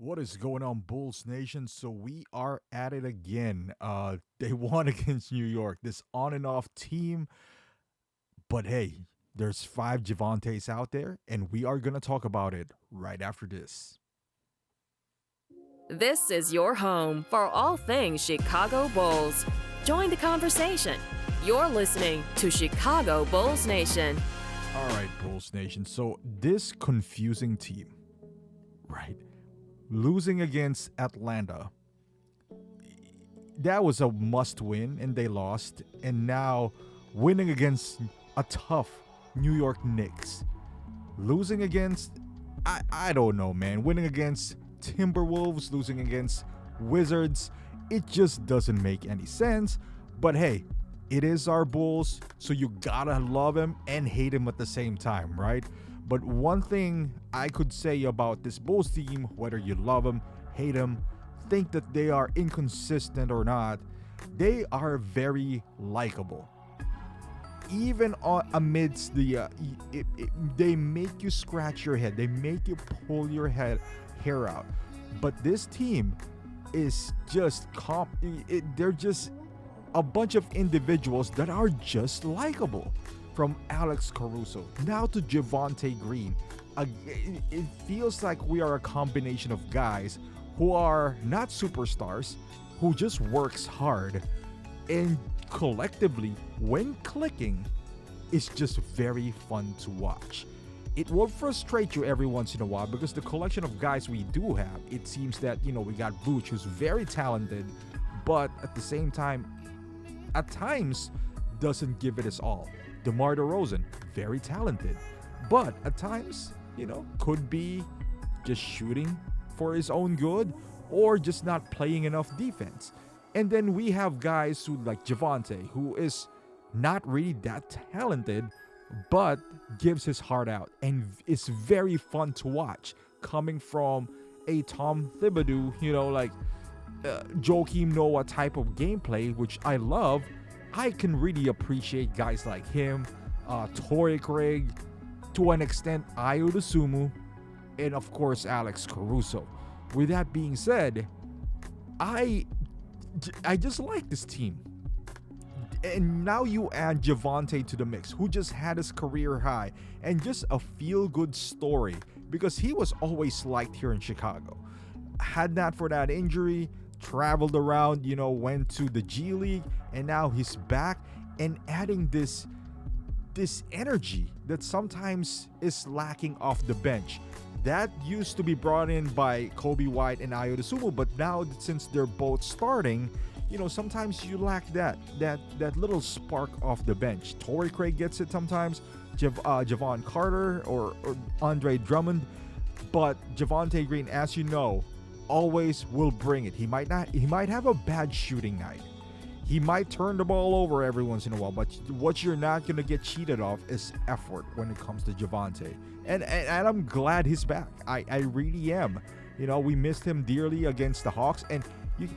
What is going on, Bulls Nation? So we are at it again. They won against New York, this on and off team. But hey, there's five Javontes out there, and we are gonna talk about it right after this. This is your home for all things Chicago Bulls. Join the conversation. You're listening to Chicago Bulls Nation. All right, Bulls Nation. So this confusing team, right? Losing against Atlanta, that was a must win, and they lost. And now winning against a tough New York Knicks. Losing against, I don't know, man. Winning against Timberwolves, losing against Wizards. It just doesn't make any sense. But hey, it is our Bulls, so you gotta love him and hate him at the same time, right? But one thing I could say about this Bulls team, whether you love them, hate them, think that they are inconsistent or not, they are very likable. Even amidst they make you scratch your head, they make you pull your hair out. But this team is just they're just a bunch of individuals that are just likable. From Alex Caruso now to Javonte Green, it feels like we are a combination of guys who are not superstars, who just works hard, and collectively, when clicking, it's just very fun to watch. It will frustrate you every once in a while because the collection of guys we do have, it seems that, we got Vooch, who's very talented, but at the same time, at times, doesn't give it his all. DeMar DeRozan, very talented, but at times, could be just shooting for his own good or just not playing enough defense. And then we have guys who like Javonte, who is not really that talented, but gives his heart out and it's very fun to watch coming from a Tom Thibodeau, Joakim Noah type of gameplay, which I love. I can really appreciate guys like him, Torrey Craig, to an extent Ayo Dosunmu, and of course Alex Caruso. With that being said, I just like this team. And now you add Javonte to the mix, who just had his career high and just a feel-good story because he was always liked here in Chicago. Had not for that injury, traveled around, went to the G League, and now he's back and adding this energy that sometimes is lacking off the bench. That used to be brought in by Kobe White and Ayo Dosunmu, but now since they're both starting, sometimes you lack that little spark off the bench. Torrey Craig gets it sometimes, Javon Carter or Andre Drummond, but Javonte Green, as you know, always will bring it. He might have a bad shooting night. He might turn the ball over every once in a while, but what you're not going to get cheated off is effort when it comes to Javonte. And I'm glad he's back. I really am. We missed him dearly against the Hawks. And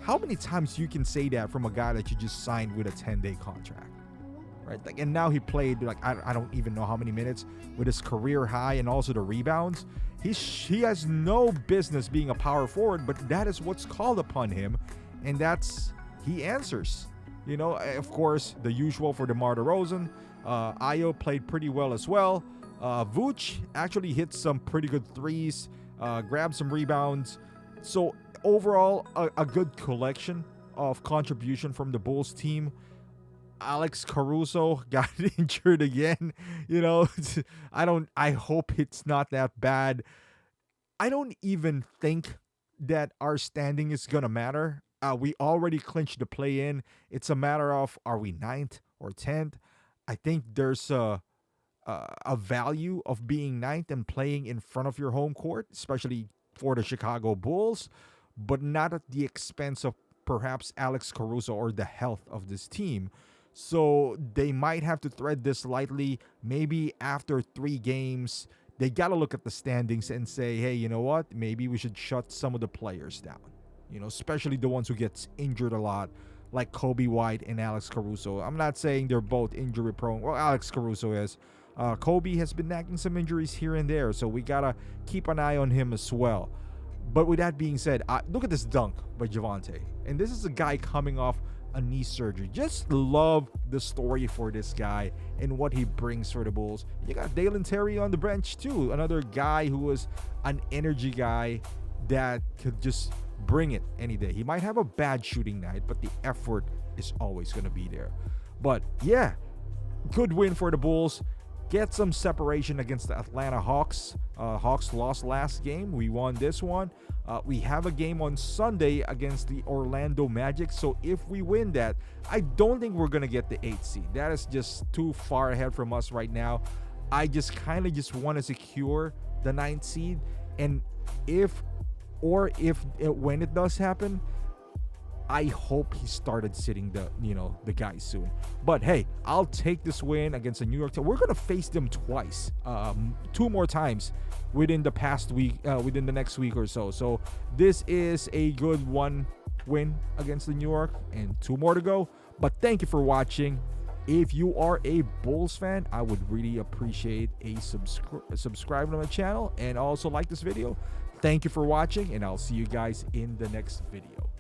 how many times you can say that from a guy that you just signed with a 10-day contract? Right? And now he played, I don't even know how many minutes with his career high and also the rebounds. He has no business being a power forward, but that is what's called upon him. And he answers. Of course, the usual for DeMar DeRozan. Ayo played pretty well as well. Vooch actually hit some pretty good threes, grabbed some rebounds. So overall, a good collection of contribution from the Bulls team. Alex Caruso got injured again. I hope it's not that bad. I don't even think that our standing is going to matter. We already clinched the play-in. It's a matter of, are we 9th or 10th? I think there's a value of being 9th and playing in front of your home court, especially for the Chicago Bulls, but not at the expense of perhaps Alex Caruso or the health of this team. So they might have to thread this lightly. Maybe after 3 games, they got to look at the standings and say, hey, you know what? Maybe we should shut some of the players down. Especially the ones who get injured a lot, like Kobe White and Alex Caruso. I'm not saying they're both injury prone. Well, Alex Caruso is. Kobe has been nagging some injuries here and there, so we got to keep an eye on him as well. But with that being said, look at this dunk by Javonte. And this is a guy coming off a knee surgery. Just love the story for this guy and what he brings for the Bulls. You got Dalen Terry on the bench too, another guy who was an energy guy that could just bring it any day. He might have a bad shooting night, but the effort is always going to be there. But yeah, good win for the Bulls. Get some separation against the Atlanta Hawks. Hawks lost last game. We won this one. We have a game on Sunday against the Orlando Magic. So if we win that, I don't think we're going to get the 8th seed. That is just too far ahead from us right now. I just kind of just want to secure the 9th seed. And when it does happen, I hope he started sitting the guys soon. But hey, I'll take this win against the New York Times. We're gonna face them twice, 2 more times within the past week, within the next week or so. So this is a good one win against the New York, and 2 more to go. But thank you for watching. If you are a Bulls fan, I would really appreciate a subscribe to my channel and also like this video. Thank you for watching, and I'll see you guys in the next video.